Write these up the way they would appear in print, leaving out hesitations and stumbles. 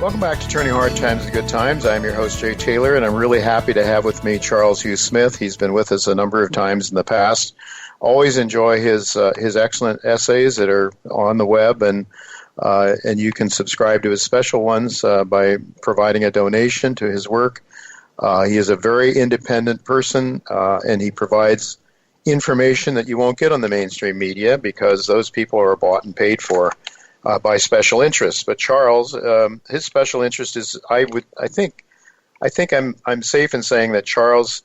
Welcome back to Turning Hard Times to Good Times. I'm your host, Jay Taylor, and I'm really happy to have with me Charles Hugh Smith. He's been with us a number of times in the past. Always enjoy his excellent essays that are on the web, and you can subscribe to his special ones by providing a donation to his work. He is a very independent person, and he provides information that you won't get on the mainstream media because those people are bought and paid for by special interests. But Charles, his special interest is, I think I'm safe in saying that Charles'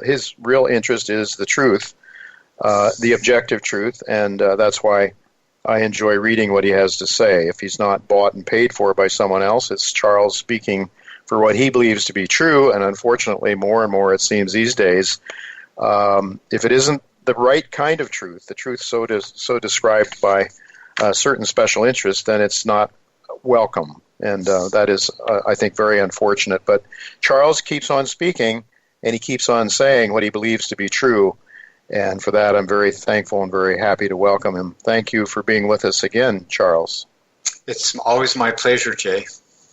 his real interest is the truth, the objective truth, and that's why I enjoy reading what he has to say. If he's not bought and paid for by someone else, it's Charles speaking for what he believes to be true, and unfortunately more and more it seems these days, if it isn't the right kind of truth, the truth so described by certain special interests, then it's not welcome. And that is, I think, very unfortunate. But Charles keeps on speaking, and he keeps on saying what he believes to be true. And for that, I'm very thankful and very happy to welcome him. Thank you for being with us again, Charles. It's always my pleasure, Jay.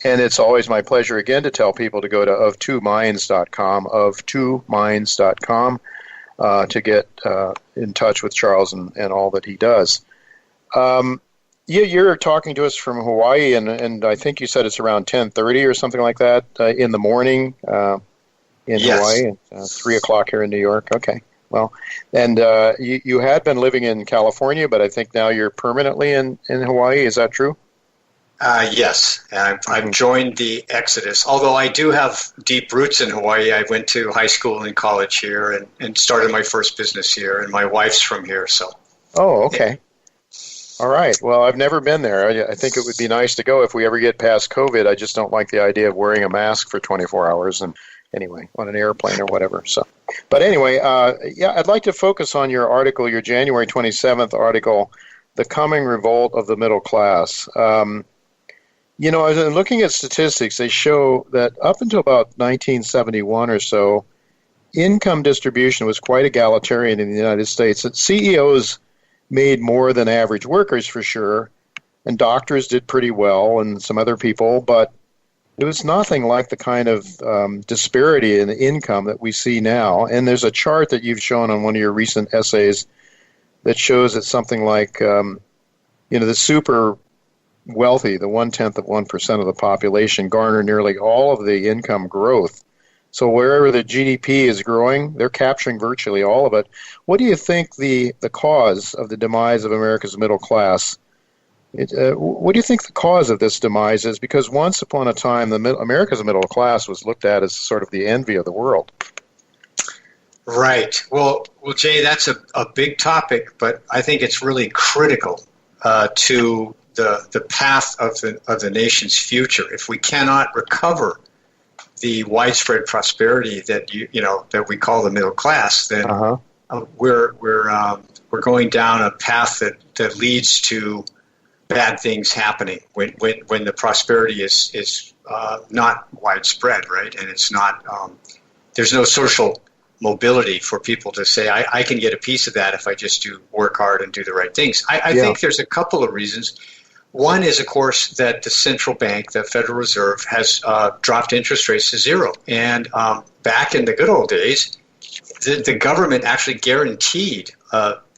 And it's always my pleasure again to tell people to go to of2minds.com, of2minds.com, to get in touch with Charles and all that he does. You're talking to us from Hawaii, and I think you said it's around 10:30 or something like that in the morning in Hawaii, 3 o'clock here in New York. Okay, well, and you had been living in California, but I think now you're permanently in Hawaii. Is that true? Yes, I've joined the exodus, although I do have deep roots in Hawaii. I went to high school and college here and started my first business here, and my wife's from here. So. Oh, okay. All right. Well, I've never been there. I think it would be nice to go if we ever get past COVID. I just don't like the idea of wearing a mask for 24 hours and anyway, on an airplane or whatever. So, but anyway, I'd like to focus on your article, your January 27th article, The Coming Revolt of the Middle Class. As I'm looking at statistics, they show that up until about 1971 or so, income distribution was quite egalitarian in the United States. That CEOs made more than average workers for sure, and doctors did pretty well and some other people, but it was nothing like the kind of disparity in income that we see now. And there's a chart that you've shown on one of your recent essays that shows that something like, the super wealthy, the 0.1% of the population, garner nearly all of the income growth. So wherever the GDP is growing, they're capturing virtually all of it. What do you think the cause of the demise of America's middle class? What do you think the cause of this demise is? Because once upon a time, America's middle class was looked at as sort of the envy of the world. Right. Well, Jay, that's a big topic, but I think it's really critical to the path of the nation's future. If we cannot recover the widespread prosperity that that we call the middle class, then we're going down a path that leads to bad things happening when the prosperity is not widespread, right? And it's not there's no social mobility for people to say I can get a piece of that if I just work hard and do the right things. I think there's a couple of reasons. One is, of course, that the central bank, the Federal Reserve, has dropped interest rates to zero. And back in the good old days, the government actually guaranteed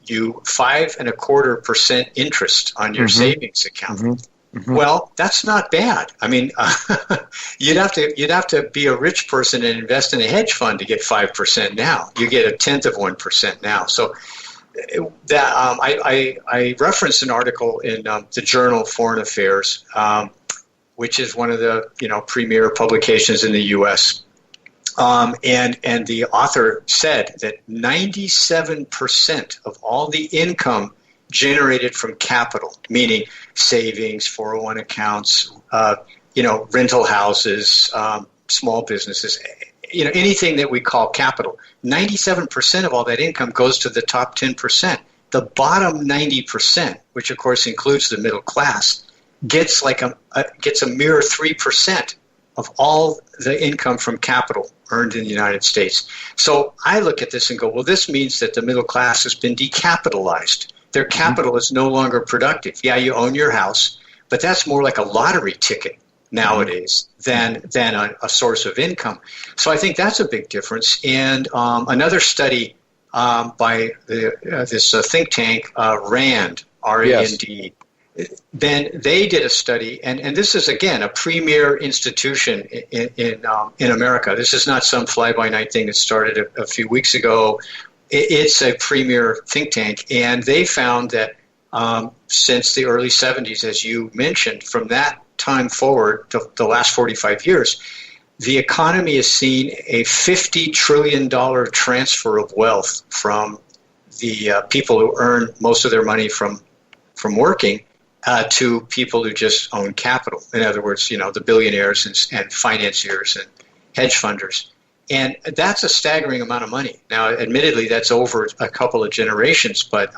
you 5.25% interest on your savings account. Mm-hmm. Well, that's not bad. I mean, you'd have to be a rich person and invest in a hedge fund to get 5% now. You get 0.1% now. So. I referenced an article in the journal Foreign Affairs, which is one of the premier publications in the U.S. And the author said that 97% of all the income generated from capital, meaning savings, 401 accounts, rental houses, small businesses, anything that we call capital, 97% of all that income goes to the top 10%. The bottom 90%, which of course includes the middle class, gets a mere 3% of all the income from capital earned in the United States. So I look at this and go, well, this means that the middle class has been decapitalized. Their capital is no longer productive. Yeah, you own your house, but that's more like a lottery ticket nowadays than a source of income. So I think that's a big difference. And another study by this think tank, RAND, R-A-N-D, then they did a study, and this is, again, a premier institution in America. This is not some fly-by-night thing that started a few weeks ago. It's a premier think tank, and they found that since the early 70s, as you mentioned, from that time forward to the last 45 years, the economy has seen a $50 trillion transfer of wealth from the people who earn most of their money from working to people who just own capital. In other words, the billionaires and financiers and hedge funders. And that's a staggering amount of money. Now, admittedly, that's over a couple of generations, but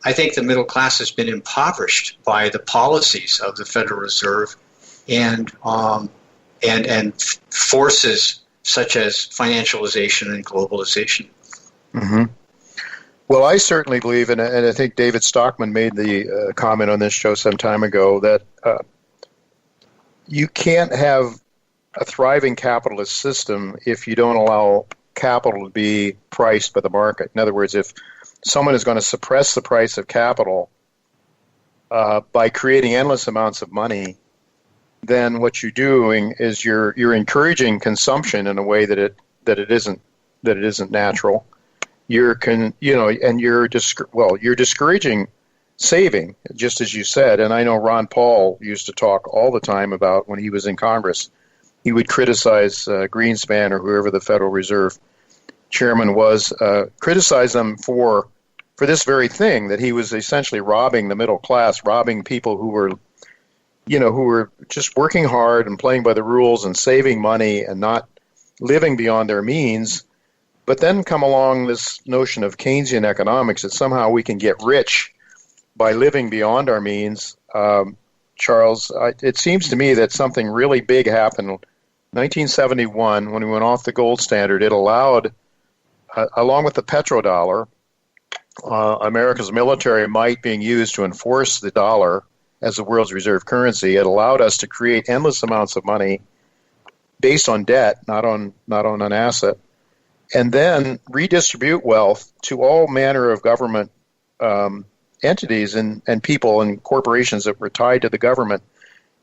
I think the middle class has been impoverished by the policies of the Federal Reserve and forces such as financialization and globalization. Mm-hmm. Well, I certainly believe, and I think David Stockman made the comment on this show some time ago, that you can't have a thriving capitalist system if you don't allow capital to be priced by the market. In other words, if someone is going to suppress the price of capital by creating endless amounts of money, then what you're doing is you're encouraging consumption in a way that it isn't natural. You're discouraging saving, just as you said. And I know Ron Paul used to talk all the time about, when he was in Congress, he would criticize Greenspan or whoever the Federal Reserve chairman was, criticize them for this very thing, that he was essentially robbing the middle class, robbing people who were just working hard and playing by the rules and saving money and not living beyond their means. But then come along this notion of Keynesian economics, that somehow we can get rich by living beyond our means. Charles, it seems to me that something really big happened in 1971 when we went off the gold standard. It allowed, along with the petrodollar, America's military might being used to enforce the dollar as the world's reserve currency. It allowed us to create endless amounts of money based on debt, not on an asset, and then redistribute wealth to all manner of government entities and people and corporations that were tied to the government.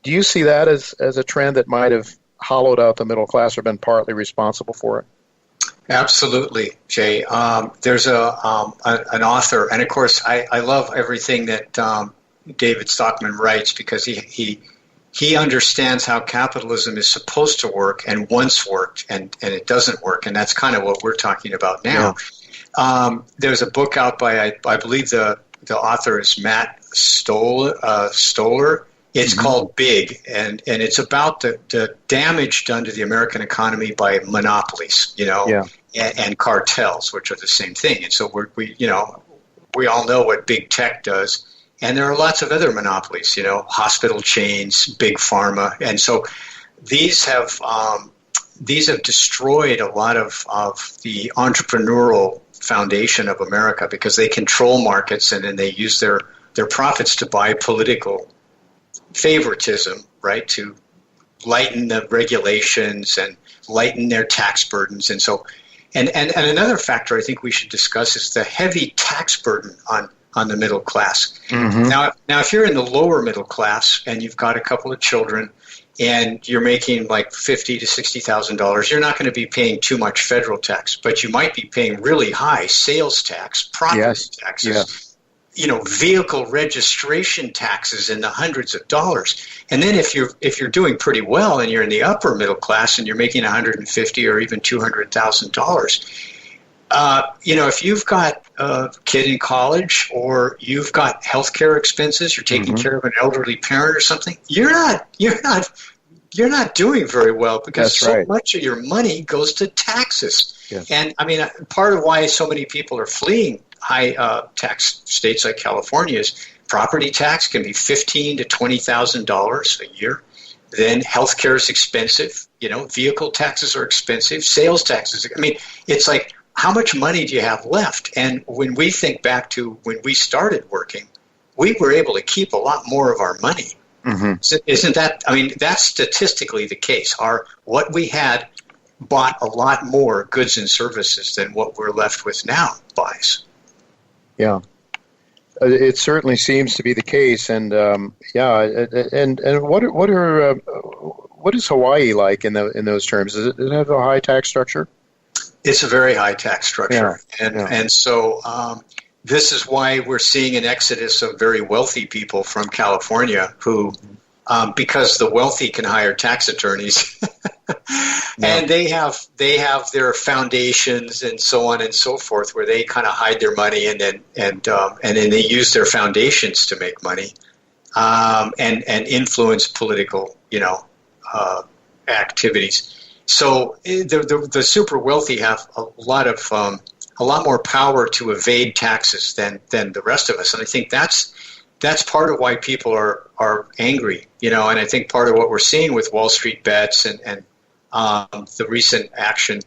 Do you see that as a trend that might have hollowed out the middle class or been partly responsible for it? Absolutely, Jay. There's an author, and of course, I love everything that David Stockman writes, because he understands how capitalism is supposed to work and once worked, and it doesn't work, and that's kind of what we're talking about now. Yeah. There's a book out by, I believe the author is Matt Stoller. It's called Big, and it's about the damage done to the American economy by monopolies, and cartels, which are the same thing. And so we all know what big tech does. And there are lots of other monopolies, hospital chains, big pharma, and so these have destroyed a lot of the entrepreneurial foundation of America, because they control markets, and then they use their profits to buy political favoritism, right, to lighten the regulations and lighten their tax burdens, and so and another factor I think we should discuss is the heavy tax burden on the middle class. Mm-hmm. Now, if you're in the lower middle class and you've got a couple of children and you're making like $50,000 to $60,000, you're not going to be paying too much federal tax, but you might be paying really high sales tax, property taxes, vehicle registration taxes in the hundreds of dollars. And then if you're doing pretty well and you're in the upper middle class and you're making $150,000 or even $200,000. If you've got a kid in college, or you've got healthcare expenses, you're taking care of an elderly parent or something, you're not doing very well, because much of your money goes to taxes. Yes. And I mean, part of why so many people are fleeing high tax states like California is property tax can be $15,000 to $20,000 a year. Then healthcare is expensive. Vehicle taxes are expensive. Sales taxes. I mean, it's like, how much money do you have left? And when we think back to when we started working, we were able to keep a lot more of our money. Isn't that? I mean, that's statistically the case. What we had bought a lot more goods and services than what we're left with now buys. Yeah. It certainly seems to be the case, and what is Hawaii like in those terms? Does it have a high tax structure? It's a very high tax structure, and so this is why we're seeing an exodus of very wealthy people from California who, because the wealthy can hire tax attorneys, and they have their foundations and so on and so forth, where they kind of hide their money and then they use their foundations to make money, and influence political, activities. So the super wealthy have a lot more power to evade taxes than the rest of us, and I think that's part of why people are angry, and I think part of what we're seeing with Wall Street bets and the recent action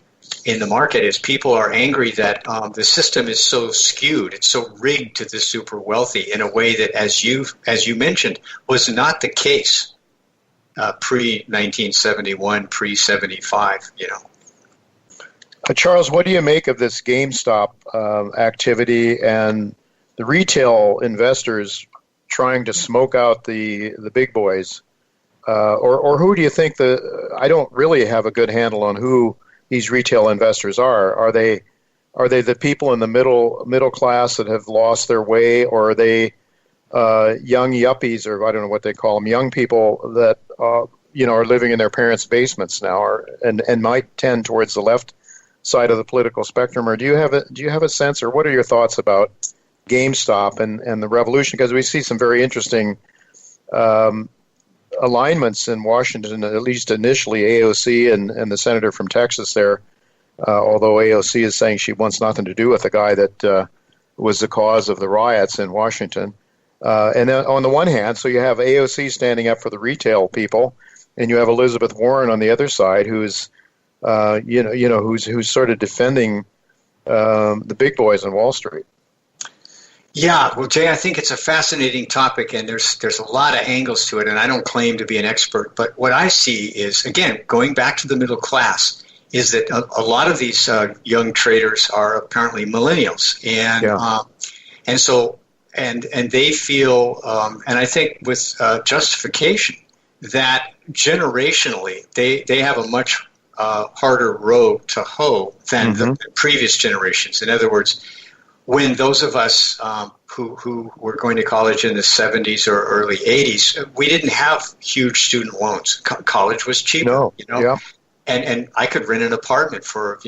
in the market is people are angry that the system is so skewed, it's so rigged to the super wealthy in a way that, as you mentioned, was not the case pre-1971, pre-75, Charles, what do you make of this GameStop activity and the retail investors trying to smoke out the big boys? Or who do you think I don't really have a good handle on who these retail investors are. Are they the people in the middle class that have lost their way, or are they young yuppies, or I don't know what they call them, young people that are living in their parents' basements now, and might tend towards the left side of the political spectrum? Or do you have a sense, or what are your thoughts about GameStop and the revolution? Because we see some very interesting alignments in Washington, at least initially, AOC and the senator from Texas there, although AOC is saying she wants nothing to do with the guy that was the cause of the riots in Washington. And then on the one hand, so you have AOC standing up for the retail people, and you have Elizabeth Warren on the other side, who's who's sort of defending the big boys on Wall Street. Yeah, well, Jay, I think it's a fascinating topic, and there's a lot of angles to it, and I don't claim to be an expert, but what I see is, again, going back to the middle class, is that a lot of these young traders are apparently millennials, and so they feel, and I think with justification, that generationally they have a much harder road to hoe than the previous generations. In other words, when those of us who were going to college in the 70s or early 80s, we didn't have huge student loans. College was cheaper, and I could rent an apartment for a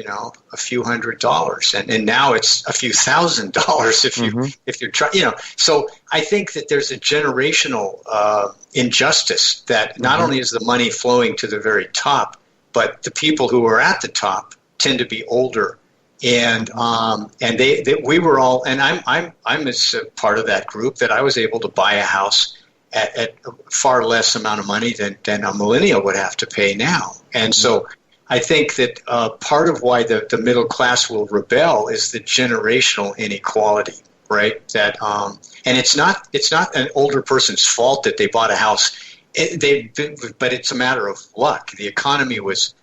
few $100s, and now it's a few $1,000s if you're trying. So I think that there's a generational injustice that not only is the money flowing to the very top, but the people who are at the top tend to be older. And we were all, and I'm as a part of that group, that I was able to buy a house at far less amount of money than a millennial would have to pay now. And so I think that part of why the middle class will rebel is the generational inequality, right? That and it's not an older person's fault that they bought a house, but it's a matter of luck. The economy was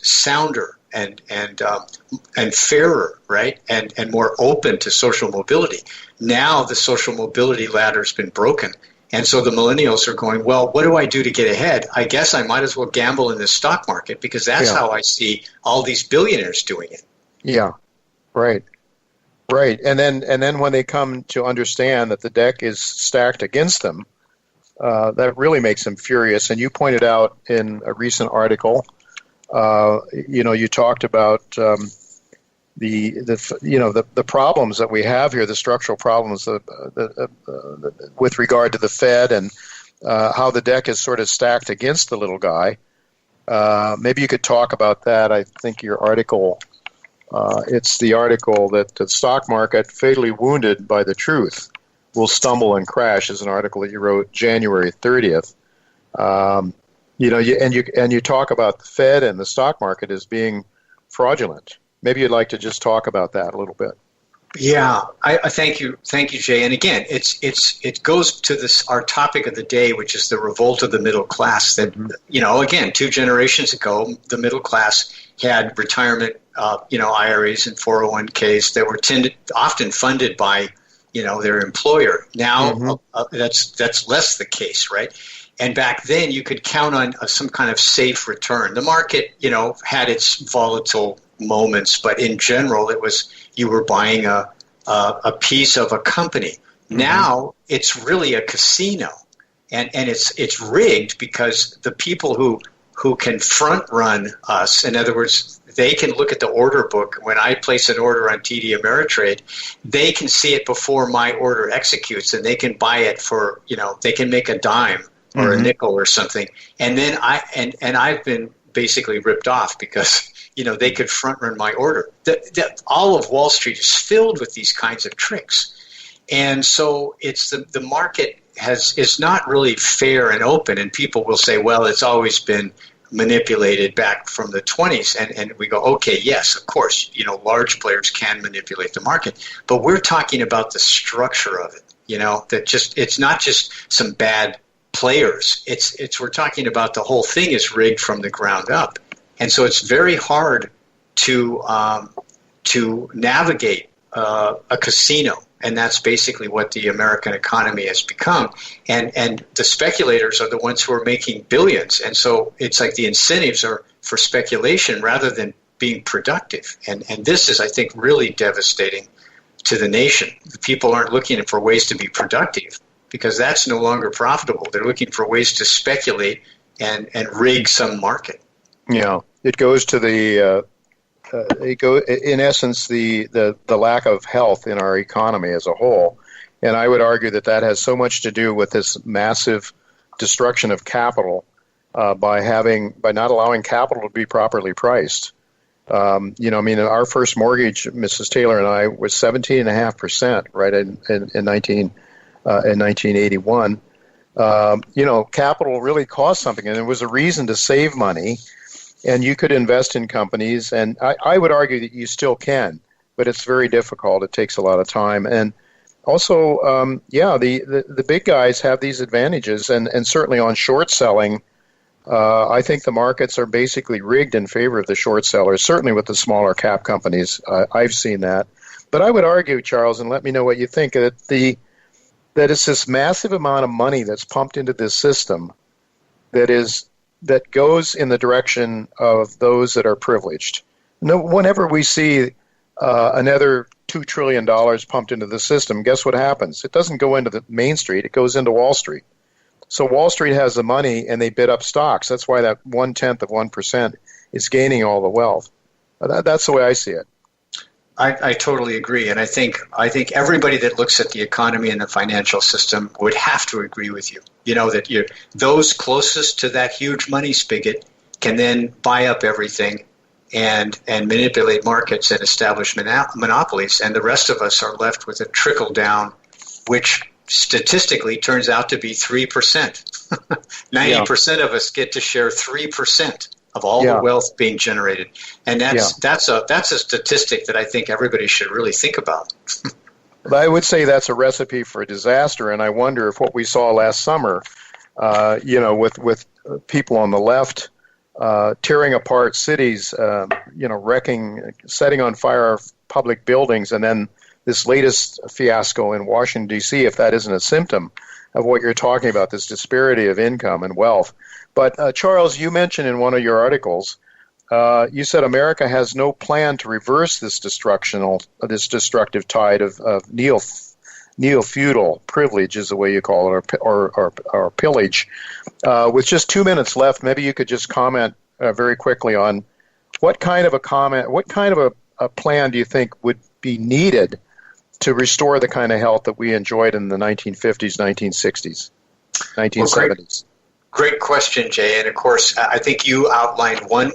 sounder and fairer, right? And more open to social mobility. Now the social mobility ladder's been broken. And so the millennials are going, well, what do I do to get ahead? I guess I might as well gamble in the stock market, because that's how I see all these billionaires doing it. Yeah, right. And then when they come to understand that the deck is stacked against them, that really makes them furious. And you pointed out in a recent article, you talked about the problems that we have here, the structural problems with regard to the Fed, and how the deck is sort of stacked against the little guy. Maybe you could talk about that. I think your article, it's the article that the stock market, fatally wounded by the truth, will stumble and crash, is an article that you wrote January 30th. You talk about the Fed and the stock market as being fraudulent. Maybe you'd like to just talk about that a little bit. Yeah, I thank you, Jay. And again, it goes to this our topic of the day, which is the revolt of the middle class. That again, 2 generations ago, the middle class had retirement, IRAs and 401ks that were often funded by, their employer. Now that's less the case, right? And back then, you could count on some kind of safe return. The market, had its volatile moments, but in general, it was you were buying a piece of a company. Now it's really a casino, and it's rigged because the people who can front run us, in other words, they can look at the order book. When I place an order on TD Ameritrade, they can see it before my order executes, and they can buy it for, they can make a dime or a nickel or something. And then I've been basically ripped off because they could front run my order. All of Wall Street is filled with these kinds of tricks. And so it's the market is not really fair and open, and people will say, well, it's always been manipulated back from the 20s. And we go, okay, yes, of course, large players can manipulate the market, but we're talking about the structure of it, that it's not just some bad players. We're talking about the whole thing is rigged from the ground up. And so it's very hard to navigate a casino, and that's basically what the American economy has become. And the speculators are the ones who are making billions, and so it's like the incentives are for speculation rather than being productive. And this is, I think, really devastating to the nation. The people aren't looking for ways to be productive because that's no longer profitable. They're looking for ways to speculate and rig some market. Yeah, it goes to in essence, the lack of health in our economy as a whole. And I would argue that has so much to do with this massive destruction of capital by not allowing capital to be properly priced. Our first mortgage, Mrs. Taylor and I, was 17.5%, right, in 1981. Capital really cost something, and there was a reason to save money. And you could invest in companies, and I would argue that you still can, but it's very difficult. It takes a lot of time. And also, the big guys have these advantages, and certainly on short selling, I think the markets are basically rigged in favor of the short sellers, certainly with the smaller cap companies. I've seen that. But I would argue, Charles, and let me know what you think, that it's this massive amount of money that's pumped into this system that goes in the direction of those that are privileged. Whenever we see another $2 trillion pumped into the system, guess what happens? It doesn't go into the Main Street, it goes into Wall Street. So Wall Street has the money and they bid up stocks. That's why that 0.1% is gaining all the wealth. That's the way I see it. I totally agree, and I think everybody that looks at the economy and the financial system would have to agree with you. That those closest to that huge money spigot can then buy up everything and manipulate markets and establish monopolies, and the rest of us are left with a trickle down, which statistically turns out to be 3%. 90% of us get to share 3% of all the wealth being generated, and that's a statistic that I think everybody should really think about. I would say that's a recipe for a disaster, and I wonder if what we saw last summer, with people on the left tearing apart cities, wrecking, setting on fire public buildings, and then this latest fiasco in Washington, D.C., if that isn't a symptom of what you're talking about, this disparity of income and wealth. But Charles, you mentioned in one of your articles, you said America has no plan to reverse this destructive tide of neo-feudal privilege, is the way you call it, or pillage. With just 2 minutes left, maybe you could just comment very quickly on what kind of a plan do you think would be needed to restore the kind of health that we enjoyed in the 1950s, 1960s, 1970s? Great question, Jay. And of course, I think you outlined one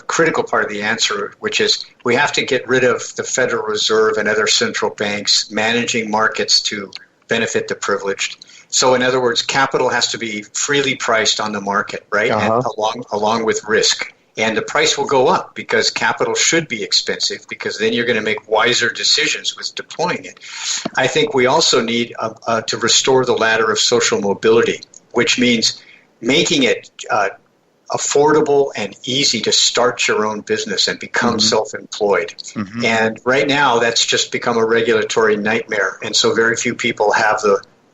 critical part of the answer, which is we have to get rid of the Federal Reserve and other central banks managing markets to benefit the privileged. So in other words, capital has to be freely priced on the market, right? And along with risk. And the price will go up because capital should be expensive, because then you're going to make wiser decisions with deploying it. I think we also need to restore the ladder of social mobility, which means making it affordable and easy to start your own business and become self-employed. And right now, that's just become a regulatory nightmare. And so very few people have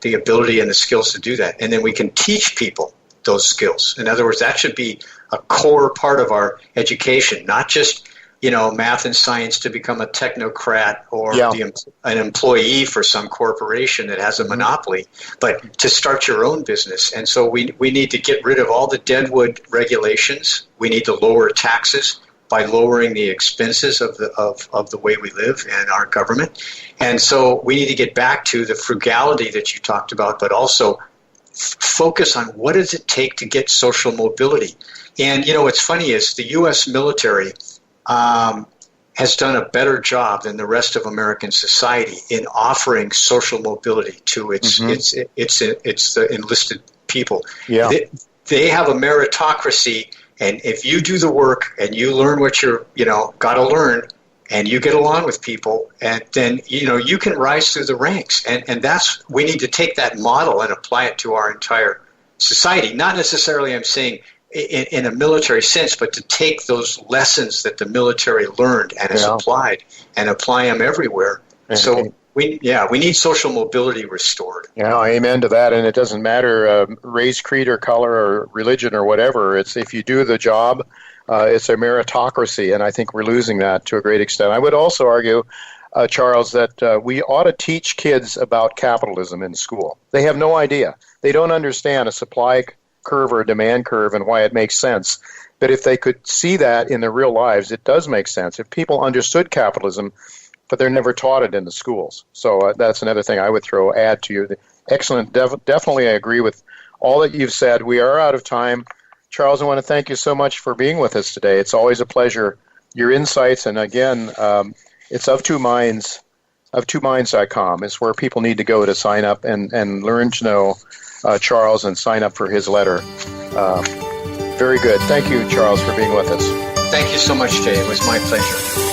the ability and the skills to do that. And then we can teach people those skills. In other words, that should be a core part of our education, not just, math and science to become a technocrat or an employee for some corporation that has a monopoly, but to start your own business. And so we need to get rid of all the deadwood regulations. We need to lower taxes by lowering the expenses of the way we live and our government. And so we need to get back to the frugality that you talked about, but also focus on what does it take to get social mobility. And, what's funny is the U.S. military has done a better job than the rest of American society in offering social mobility to its the enlisted people. Yeah. They have a meritocracy, and if you do the work and you learn what you're, got to learn, and you get along with people, and then, you can rise through the ranks. And we need to take that model and apply it to our entire society. Not necessarily, I'm saying, in a military sense, but to take those lessons that the military learned and has applied and apply them everywhere. So we need social mobility restored. Yeah, amen to that. And it doesn't matter race, creed, or color, or religion, or whatever. It's if you do the job, it's a meritocracy, and I think we're losing that to a great extent. I would also argue, Charles, that we ought to teach kids about capitalism in school. They have no idea. They don't understand a supply curve or a demand curve and why it makes sense. But if they could see that in their real lives, it does make sense. If people understood capitalism, but they're never taught it in the schools. So that's another thing I would add to you. Excellent. Definitely I agree with all that you've said. We are out of time. Charles, I want to thank you so much for being with us today. It's always a pleasure. Your insights, and again, it's of two minds.com. It's where people need to go to sign up and learn to know Charles and sign up for his letter. Very good. Thank you, Charles, for being with us. Thank you so much, Jay. It was my pleasure.